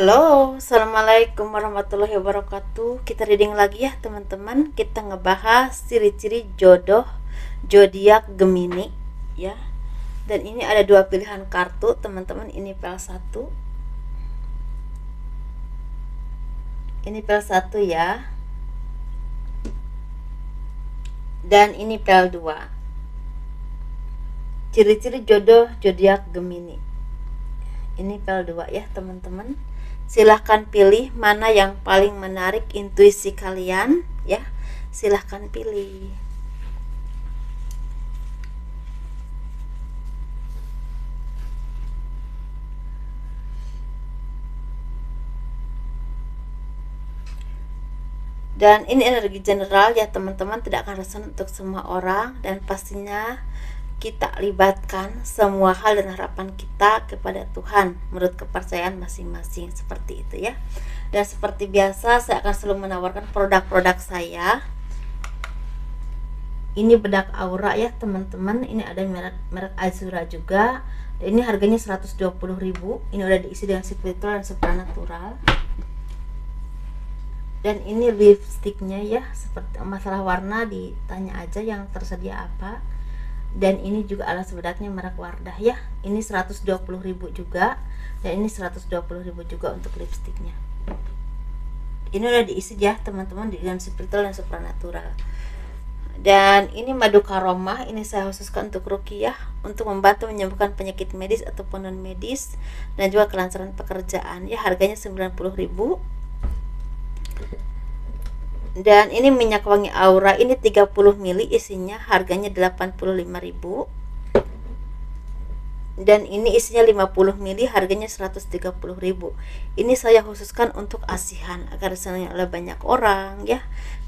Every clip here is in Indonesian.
Halo, assalamualaikum warahmatullahi wabarakatuh. Kita reading lagi ya teman-teman. Kita ngebahas ciri-ciri jodoh zodiak Gemini ya. Dan ini ada dua pilihan kartu teman-teman. Ini pel 1. Ini pel 1 ya. Dan ini pel 2. Ciri-ciri jodoh zodiak Gemini. Ini pel 2 ya teman-teman. Silahkan pilih mana yang paling menarik intuisi kalian ya. Silahkan pilih. Dan ini energi general ya teman-teman, tidak akan resonate untuk semua orang, dan pastinya kita libatkan semua hal dan harapan kita kepada Tuhan menurut kepercayaan masing-masing, seperti itu ya. Dan seperti biasa saya akan selalu menawarkan produk-produk saya. Ini bedak aura ya teman-teman, ini ada merek Azura juga. Dan ini harganya 120.000. Ini udah diisi dengan spiritual dan supranatural. Dan ini lipstiknya ya, seperti masalah warna ditanya aja yang tersedia apa. Dan ini juga alas bedaknya merek Wardah ya. Ini 120.000 juga, dan ini 120.000 juga untuk lipstiknya. Ini udah diisi ya teman-teman dengan spiritual dan supranatural. Dan ini madu karomah, ini saya khususkan untuk ruqyah, untuk membantu menyembuhkan penyakit medis ataupun non medis, dan juga kelancaran pekerjaan ya. Harganya 90.000. Dan ini minyak wangi aura, ini 30 ml isinya, harganya 85.000. Dan ini isinya 50 ml, harganya 130.000. Ini saya khususkan untuk asihan agar disenangi oleh banyak orang ya,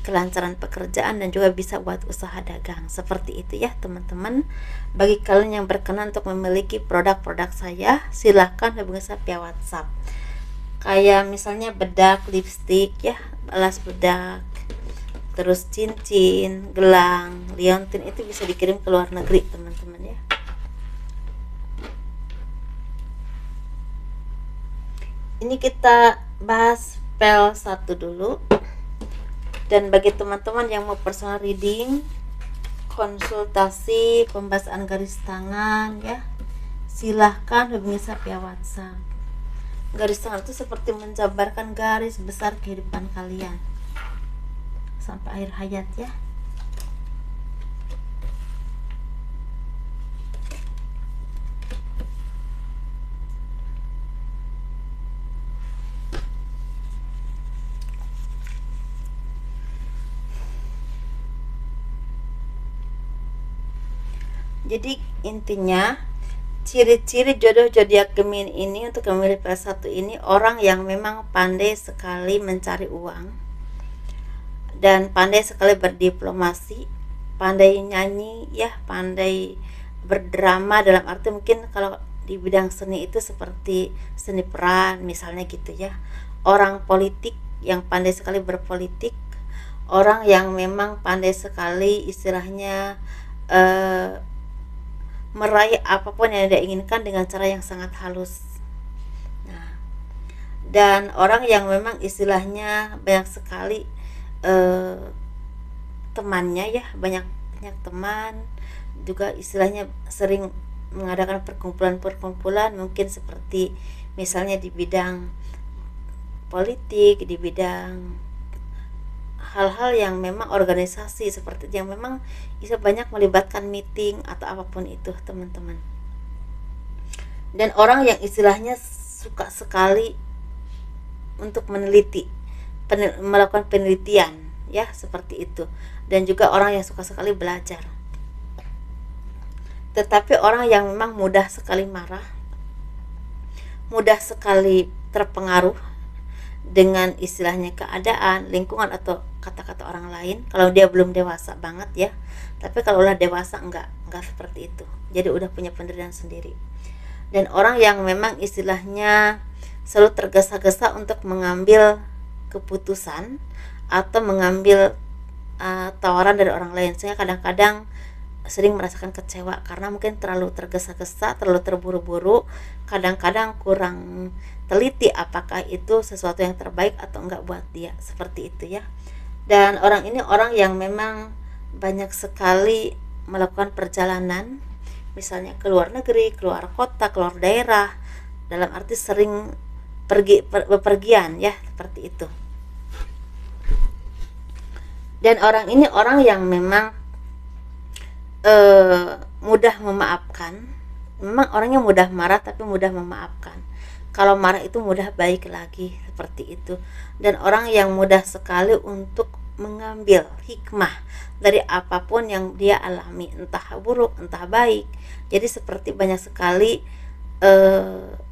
kelancaran pekerjaan, dan juga bisa buat usaha dagang, seperti itu ya teman-teman. Bagi kalian yang berkenan untuk memiliki produk-produk saya, silahkan hubungi saya via WhatsApp. Kayak misalnya bedak, lipstik ya, alas bedak, terus cincin, gelang, liontin, itu bisa dikirim ke luar negeri teman-teman ya. Ini kita bahas pel 1 dulu. Dan bagi teman-teman yang mau personal reading, konsultasi, pembahasan garis tangan ya, silahkan hubungi saya via WhatsApp. Garis tangan itu seperti menjabarkan garis besar kehidupan kalian sampai akhir hayat ya. Jadi intinya ciri-ciri jodoh zodiak Gemini ini, untuk memilih pel 1 ini, orang yang memang pandai sekali mencari uang, dan pandai sekali berdiplomasi, pandai nyanyi ya, pandai berdrama, dalam arti mungkin kalau di bidang seni itu seperti seni peran misalnya gitu ya. Orang politik yang pandai sekali berpolitik, orang yang memang pandai sekali istilahnya meraih apapun yang dia inginkan dengan cara yang sangat halus. Nah, dan orang yang memang istilahnya banyak sekali temannya ya, banyak teman, juga istilahnya sering mengadakan perkumpulan-perkumpulan, mungkin seperti misalnya di bidang politik, di bidang hal-hal yang memang organisasi, seperti yang memang bisa banyak melibatkan meeting atau apapun itu teman-teman. Dan orang yang istilahnya suka sekali untuk melakukan penelitian ya, seperti itu. Dan juga orang yang suka sekali belajar. Tetapi orang yang memang mudah sekali marah, mudah sekali terpengaruh dengan istilahnya keadaan, lingkungan, atau kata-kata orang lain kalau dia belum dewasa banget ya. Tapi kalau udah dewasa enggak seperti itu. Jadi udah punya pendirian sendiri. Dan orang yang memang istilahnya selalu tergesa-gesa untuk mengambil keputusan atau mengambil tawaran dari orang lain, sehingga kadang-kadang sering merasakan kecewa karena mungkin terlalu tergesa-gesa, terlalu terburu-buru, kadang-kadang kurang teliti apakah itu sesuatu yang terbaik atau enggak buat dia, seperti itu ya. Dan orang ini orang yang memang banyak sekali melakukan perjalanan, misalnya ke luar negeri, keluar kota, keluar daerah, dalam arti sering bepergian ya, seperti itu. Dan orang ini orang yang memang mudah memaafkan. Memang orangnya mudah marah tapi mudah memaafkan. Kalau marah itu mudah baik lagi, seperti itu. Dan orang yang mudah sekali untuk mengambil hikmah dari apapun yang dia alami, entah buruk entah baik. Jadi seperti banyak sekali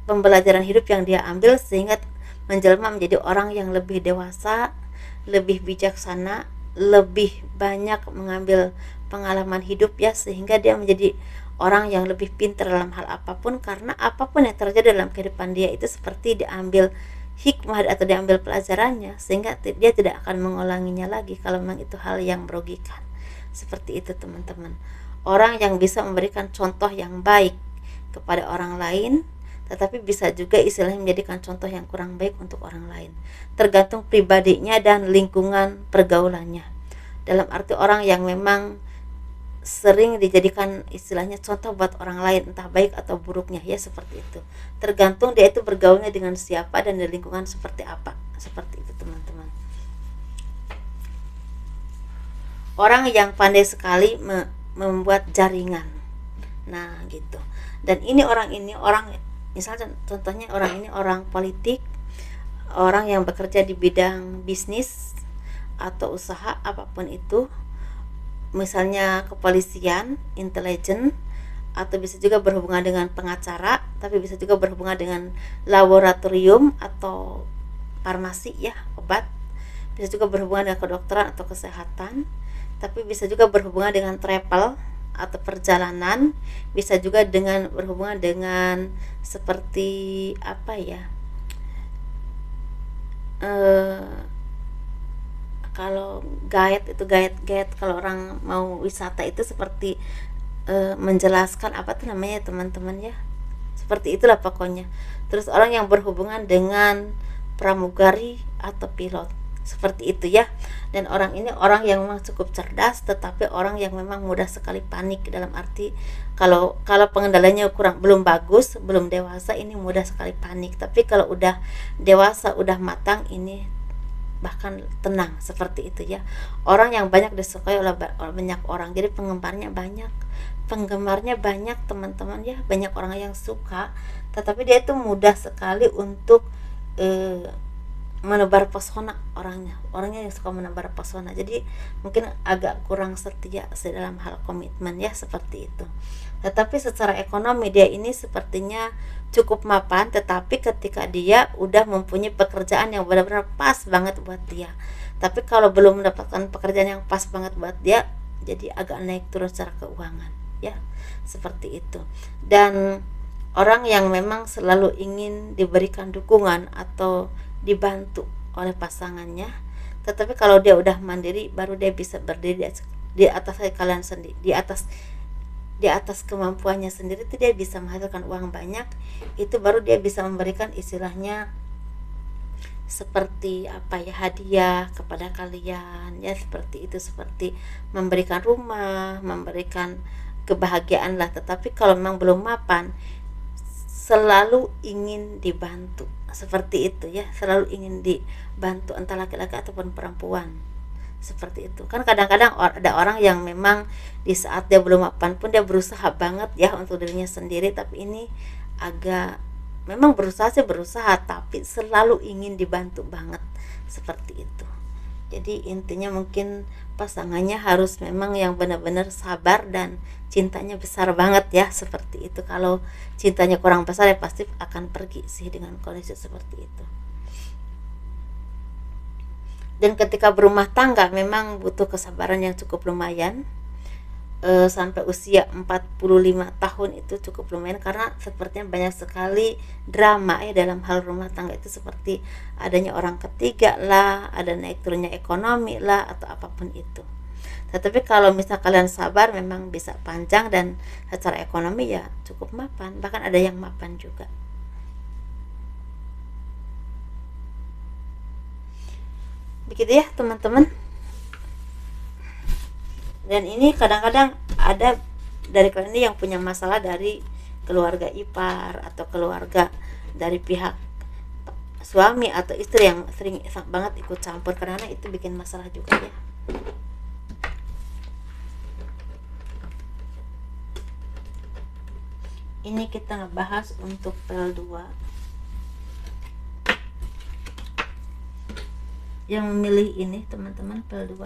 pembelajaran hidup yang dia ambil sehingga menjelma menjadi orang yang lebih dewasa, lebih bijaksana, lebih banyak mengambil pengalaman hidup ya, sehingga dia menjadi orang yang lebih pintar dalam hal apapun, karena apapun yang terjadi dalam kehidupan dia itu seperti diambil hikmah atau diambil pelajarannya, sehingga dia tidak akan mengulanginya lagi kalau memang itu hal yang merugikan. Seperti itu teman-teman. Orang yang bisa memberikan contoh yang baik kepada orang lain, tetapi bisa juga istilahnya menjadikan contoh yang kurang baik untuk orang lain, tergantung pribadinya dan lingkungan pergaulannya. Dalam arti orang yang memang sering dijadikan istilahnya contoh buat orang lain, entah baik atau buruknya ya, seperti itu. Tergantung dia itu bergaulnya dengan siapa dan di lingkungan seperti apa, seperti itu teman-teman. Orang yang pandai sekali membuat jaringan, nah gitu. Dan ini orang misalnya contohnya orang ini orang politik, orang yang bekerja di bidang bisnis atau usaha apapun itu, misalnya kepolisian, intelijen, atau bisa juga berhubungan dengan pengacara, tapi bisa juga berhubungan dengan laboratorium atau farmasi ya, obat. Bisa juga berhubungan dengan kedokteran atau kesehatan, tapi bisa juga berhubungan dengan travel atau perjalanan, bisa juga dengan berhubungan dengan seperti apa ya, kalau guide kalau orang mau wisata itu seperti menjelaskan apa tuh namanya teman-teman ya, seperti itulah pokoknya. Terus orang yang berhubungan dengan pramugari atau pilot, seperti itu ya. Dan orang ini orang yang memang cukup cerdas, tetapi orang yang memang mudah sekali panik, dalam arti kalau pengendaliannya belum bagus, belum dewasa, ini mudah sekali panik. Tapi kalau udah dewasa, udah matang, ini bahkan tenang, seperti itu ya. Orang yang banyak disukai oleh banyak orang, jadi penggemarnya banyak teman-teman ya, banyak orang yang suka, tetapi dia itu mudah sekali untuk menebar pesona. orangnya yang suka menebar pesona, jadi mungkin agak kurang setia dalam hal komitmen ya, seperti itu. Tetapi secara ekonomi dia ini sepertinya cukup mapan, tetapi ketika dia udah mempunyai pekerjaan yang benar-benar pas banget buat dia. Tapi kalau belum mendapatkan pekerjaan yang pas banget buat dia, jadi agak naik turun secara keuangan ya, seperti itu. Dan orang yang memang selalu ingin diberikan dukungan atau dibantu oleh pasangannya, tetapi kalau dia udah mandiri baru dia bisa berdiri di atas kalian sendiri, di atas kemampuannya sendiri, itu dia bisa menghasilkan uang banyak, itu baru dia bisa memberikan istilahnya seperti apa ya, hadiah kepada kalian ya, seperti itu, seperti memberikan rumah, memberikan kebahagiaan lah. Tetapi kalau memang belum mapan, selalu ingin dibantu, seperti itu ya, selalu ingin dibantu entah laki-laki ataupun perempuan, seperti itu kan. Kadang-kadang ada orang yang memang di saat dia belum mapan pun dia berusaha banget ya untuk dirinya sendiri, tapi ini agak memang berusaha tapi selalu ingin dibantu banget, seperti itu. Jadi intinya mungkin pasangannya harus memang yang benar-benar sabar dan cintanya besar banget ya, seperti itu. Kalau cintanya kurang besar ya pasti akan pergi sih dengan kondisi seperti itu. Dan ketika berumah tangga memang butuh kesabaran yang cukup lumayan, sampai usia 45 tahun itu cukup lumayan, karena sepertinya banyak sekali drama ya dalam hal rumah tangga itu, seperti adanya orang ketiga lah, ada naik turunnya ekonomi lah, atau apapun itu. Tetapi kalau misal kalian sabar memang bisa panjang, dan secara ekonomi ya cukup mapan, bahkan ada yang mapan juga. begitu ya teman-teman. Dan ini kadang-kadang ada dari kalian ini yang punya masalah dari keluarga ipar atau keluarga dari pihak suami atau istri yang sering banget ikut campur, karena itu bikin masalah juga ya. Ini kita ngebahas untuk PL2 yang memilih ini teman-teman. PL2,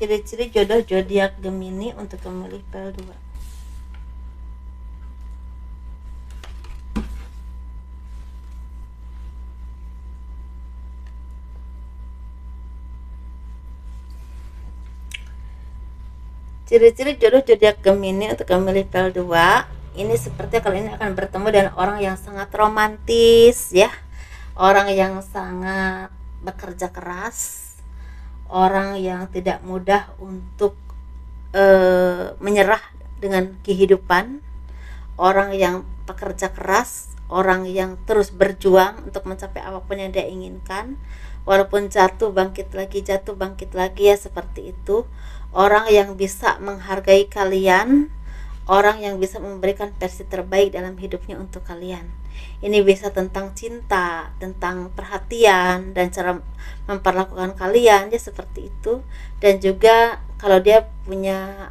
ciri-ciri jodoh zodiak Gemini untuk memilih PL2. Ciri-ciri jodoh zodiak Gemini untuk memilih PL2 ini seperti kali ini akan bertemu dengan orang yang sangat romantis ya, orang yang sangat bekerja keras, orang yang tidak mudah untuk menyerah dengan kehidupan, orang yang pekerja keras, orang yang terus berjuang untuk mencapai apapun yang dia inginkan, walaupun jatuh bangkit lagi ya, seperti itu. Orang yang bisa menghargai kalian, orang yang bisa memberikan versi terbaik dalam hidupnya untuk kalian. Ini bisa tentang cinta, tentang perhatian dan cara memperlakukan kalian ya, seperti itu. Dan juga kalau dia punya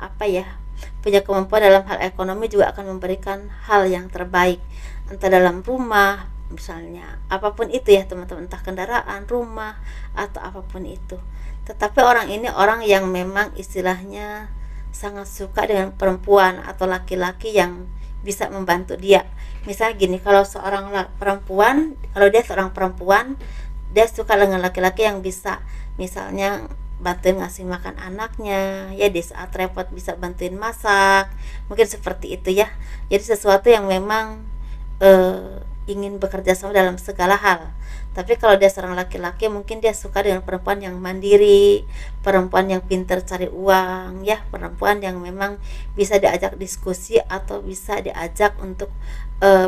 punya kemampuan dalam hal ekonomi, juga akan memberikan hal yang terbaik, entah dalam rumah misalnya, apapun itu ya teman-teman, entah kendaraan, rumah atau apapun itu. Tetapi orang ini orang yang memang istilahnya sangat suka dengan perempuan atau laki-laki yang bisa membantu dia. Misalnya gini, kalau seorang perempuan, kalau dia seorang perempuan, dia suka dengan laki-laki yang bisa misalnya bantuin ngasih makan anaknya ya, di saat repot bisa bantuin masak, mungkin seperti itu ya. Jadi sesuatu yang memang ingin bekerja sama dalam segala hal. Tapi kalau dia seorang laki-laki, mungkin dia suka dengan perempuan yang mandiri, perempuan yang pintar cari uang ya, perempuan yang memang bisa diajak diskusi atau bisa diajak untuk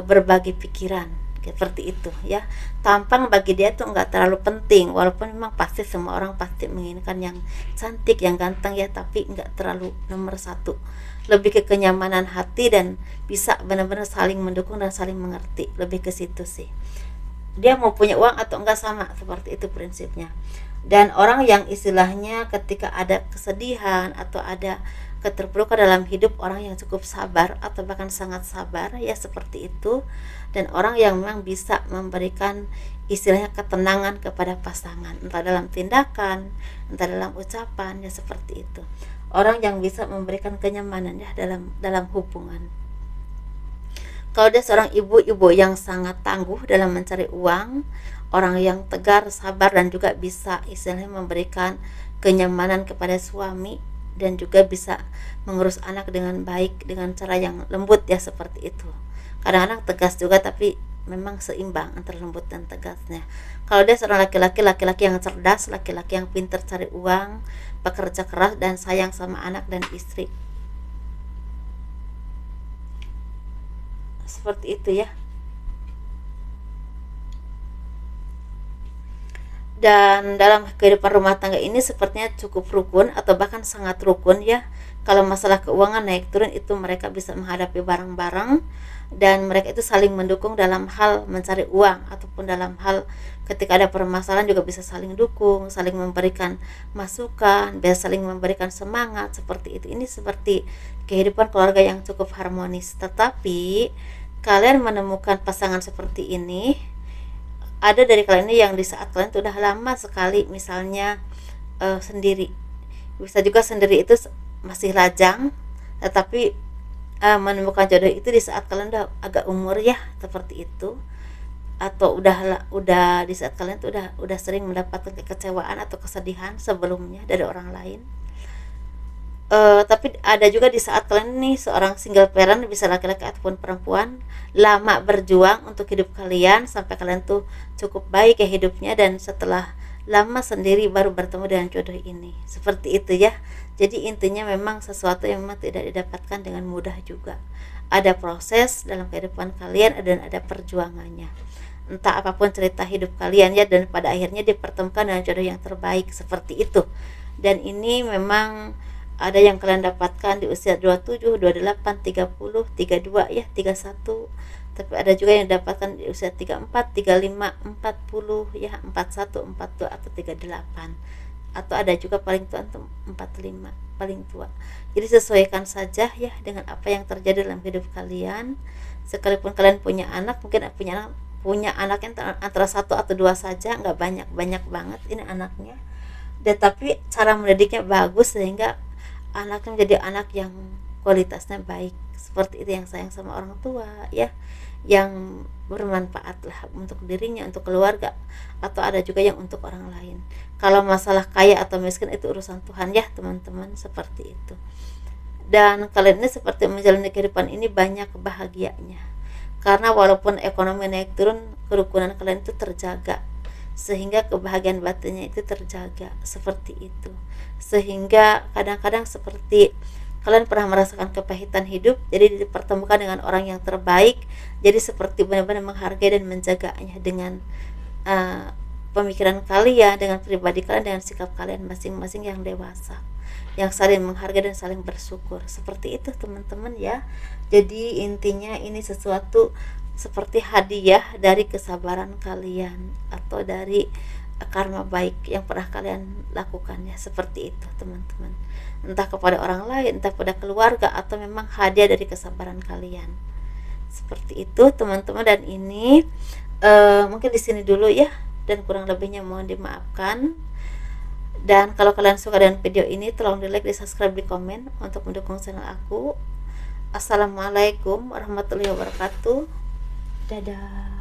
berbagi pikiran, seperti itu ya. Tampang bagi dia tuh nggak terlalu penting, walaupun memang pasti semua orang pasti menginginkan yang cantik, yang ganteng ya, tapi nggak terlalu nomor satu. Lebih ke kenyamanan hati dan bisa benar-benar saling mendukung dan saling mengerti, lebih ke situ sih. Dia mau punya uang atau enggak sama, seperti itu prinsipnya. Dan orang yang istilahnya ketika ada kesedihan atau ada keterpurukan dalam hidup, orang yang cukup sabar atau bahkan sangat sabar ya, seperti itu. Dan orang yang memang bisa memberikan istilahnya ketenangan kepada pasangan, entah dalam tindakan, entah dalam ucapan ya, seperti itu. Orang yang bisa memberikan kenyamanan ya dalam hubungan. Kalau dia seorang ibu-ibu yang sangat tangguh dalam mencari uang, orang yang tegar, sabar, dan juga bisa istilahnya memberikan kenyamanan kepada suami, dan juga bisa mengurus anak dengan baik dengan cara yang lembut ya, seperti itu. Kadang-kadang tegas juga, tapi memang seimbang antara lembut dan tegasnya. Kalau dia seorang laki-laki yang cerdas, laki-laki yang pintar cari uang, bekerja keras, dan sayang sama anak dan istri, seperti itu ya. Dan dalam kehidupan rumah tangga ini sepertinya cukup rukun atau bahkan sangat rukun ya. Kalau masalah keuangan naik turun itu mereka bisa menghadapi bareng-bareng, dan mereka itu saling mendukung dalam hal mencari uang ataupun dalam hal ketika ada permasalahan juga bisa saling dukung, saling memberikan masukan, bisa saling memberikan semangat, seperti itu. Ini seperti kehidupan keluarga yang cukup harmonis. Tetapi kalian menemukan pasangan seperti ini, ada dari kalian ini yang di saat kalian sudah lama sekali misalnya sendiri, bisa juga sendiri itu masih lajang, tetapi menemukan jodoh itu di saat kalian udah agak umur ya, seperti itu. Atau udah di saat kalian tuh udah sering mendapatkan kekecewaan atau kesedihan sebelumnya dari orang lain. Tapi ada juga di saat kalian nih seorang single parent, bisa laki-laki ataupun perempuan, lama berjuang untuk hidup kalian sampai kalian tuh cukup baik ya hidupnya, dan setelah lama sendiri baru bertemu dengan jodoh ini, seperti itu ya. Jadi intinya memang sesuatu yang memang tidak didapatkan dengan mudah juga, ada proses dalam kehidupan kalian dan ada perjuangannya. entah apapun cerita hidup kalian ya, dan pada akhirnya dipertemukan dengan jodoh yang terbaik, seperti itu. Dan ini memang ada yang kalian dapatkan di usia 27, 28, 30, 32 ya, 31. Tapi ada juga yang dapatkan di usia 34, 35, 40 ya, 41, 42 atau 38. Atau ada juga paling tua untuk 45, paling tua. Jadi sesuaikan saja ya dengan apa yang terjadi dalam hidup kalian. Sekalipun kalian punya anak, mungkin punya anak yang antara satu atau dua saja, nggak banyak banget ini anaknya. Dan tapi cara mendidiknya bagus sehingga anaknya menjadi anak yang kualitasnya baik, seperti itu, yang sayang sama orang tua ya, yang bermanfaat lah untuk dirinya, untuk keluarga, atau ada juga yang untuk orang lain. Kalau masalah kaya atau miskin itu urusan Tuhan ya teman-teman, seperti itu. Dan kalian ini seperti menjalani kehidupan ini banyak kebahagiaannya, karena walaupun ekonomi naik turun, kerukunan kalian itu terjaga, sehingga kebahagiaan batinnya itu terjaga, seperti itu. Sehingga kadang-kadang seperti kalian pernah merasakan kepahitan hidup, jadi dipertemukan dengan orang yang terbaik, jadi seperti benar-benar menghargai dan menjaganya dengan pemikiran kalian, dengan pribadi kalian, dengan sikap kalian masing-masing yang dewasa, yang saling menghargai dan saling bersyukur, seperti itu teman-teman ya. Jadi intinya ini sesuatu seperti hadiah dari kesabaran kalian, atau dari karma baik yang pernah kalian lakukan ya, seperti itu teman-teman. Entah kepada orang lain, entah pada keluarga, atau memang hadiah dari kesabaran kalian, seperti itu teman-teman. Dan ini mungkin di sini dulu ya, dan kurang lebihnya mohon dimaafkan. Dan kalau kalian suka dengan video ini, tolong di like, di subscribe, di komen untuk mendukung channel aku. Assalamualaikum warahmatullahi wabarakatuh. Dadah.